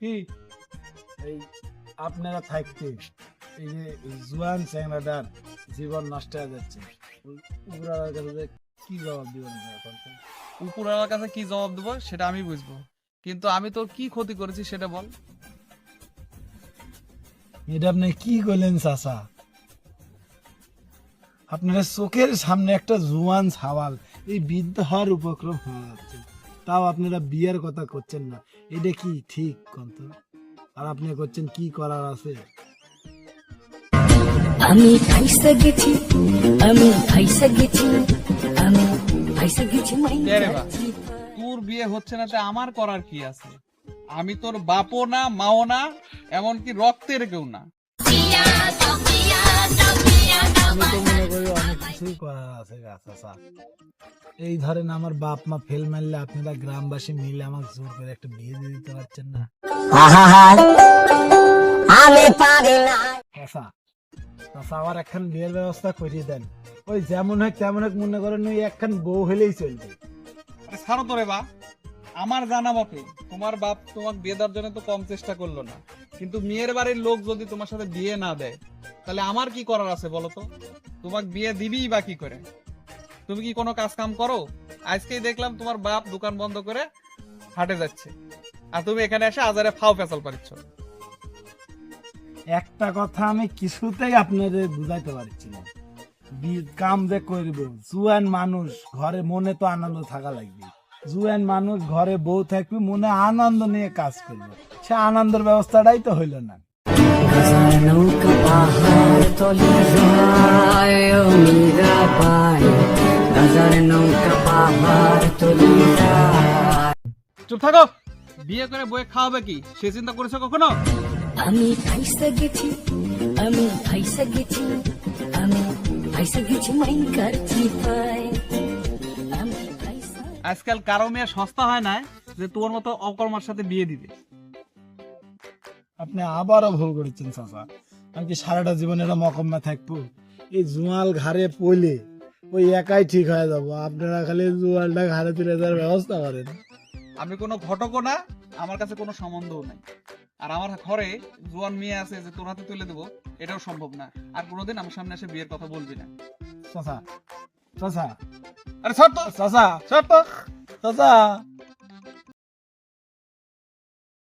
কি এই আপনারা থাকতে এই যে জুয়ান চ্যাংড়াটার জীবন নষ্ট হয়ে যাচ্ছে, উপরওয়ালার কাছে কি জবাব দিবেন এখন? উপরওয়ালার কাছে কি জবাব দেবো সেটা আমি বুঝবো, কিন্তু আমি তোর কি ক্ষতি করেছি সেটা বল। এটা আপনি কি করলেন চাচা? আপনার চোখের সামনে একটা জুয়ান ছাওয়াল এই বৃদ্ধ হওয়ার উপক্রম হয়ে যাচ্ছে, তাও আপনারা বিয়ের কথা করছেন না। এটা কি ঠিক কন্ত? আর আপনি করছেন কি করার আছে? আমি ফাইসা গেছি, আমি ফাইসা গেছি, আমি ফাইসা গেছি কে রে বা? তোর বিয়ে হচ্ছে না তে আমার করার কি আছে? আমি তোর বাপও না, মাও না, এমনকি রক্তের কেউ না। আমি তো মনে করি অনেক কিছুই করার আছে চাচা। এই ধরেন আমার বাপ মা ফেল মারলে আপনারা গ্রামবাসী মিলে আমাকে জোর করে একটা বিয়ে দিয়ে দিতে পারছেন না? আমি পারি না। চাচা চাচা আমার একখান বিয়ের ব্যবস্থা করিয়ে দেন। ওই যেমন হয় তেমন হোক, মনে করেন ওই একখান বউ হলেই চলবে। আরে ছাড়ো তো রে বা, আমার জানা মতে তোমার বাপ তোমাকে বিয়ে দেওয়ার জন্য তো কম চেষ্টা করলো না, কিন্তু মেয়ের বাড়ির লোক যদি তোমার সাথে বিয়ে না দেয় তাহলে আমার কি করার আছে বলো তো? তোমাকে বিয়ে দিবিই বা কি করে? তুমি কি কোনো কাজ কাম করো? আজকেই দেখলাম তোমার বাপ দোকান বন্ধ করে হাটে যাচ্ছে, আর তুমি এখানে এসে আজারে ফাও পেঁচাল পারিচ্ছ। একটা কথা আমি কিছুতেই আপনাদের বুঝাইতে পারছি না, কাম যে করব, জুয়ান মানুষ ঘরে মনে তো আনন্দ থাকা লাগবে। জুয়ান মানুষ ঘরে বউ থাকবে, মনে আনন্দ নিয়ে কাজ করবে, সে আনন্দের ব্যবস্থাটাই তো হইল না। নৌকা পাহাড় তলে যায় মীরা পায়, রাজার নৌকা পাহাড় তলে যায়। চুপ থাকো, বিয়ে করে বয়ে খাওয়াবে কি সে চিন্তা করেছো কখনো? আমি ফাইসা গেছি, আমি ফাইসা গেছি, আমি ফাইসা গেছি মাইকার চিপায়, আমি ফাইসা। আজকাল কারো মেয়ে সস্তা হয় না যে তোমার মতো অকর্মার সাথে বিয়ে দিবে। আপনি আবারও ভুল করেছেন চাচা। আমি কি সারাটা জীবন এটা মকম্মা থাকবো? এই জুয়াল ঘাড়ে পইলে ওই একাই ঠিক হয়ে যাবো, আপনারা খালি জুয়ালটা ঘাড়ে তুলে দেওয়ার ব্যবস্থা করেন। আমি কোনো ঘটকও না, আমার কাছে কোনো সম্বন্ধও নাই, আর আমার ঘরে জোয়ান মেয়ে আছে যে তোর হাতে তুলে দেবো এটাও সম্ভব না। আর কোনোদিন আমার সামনে এসে বিয়ের কথা বলবি না। চাচা চাচা আরে ছাড় তো, চাচা ছাড় তো। চাচা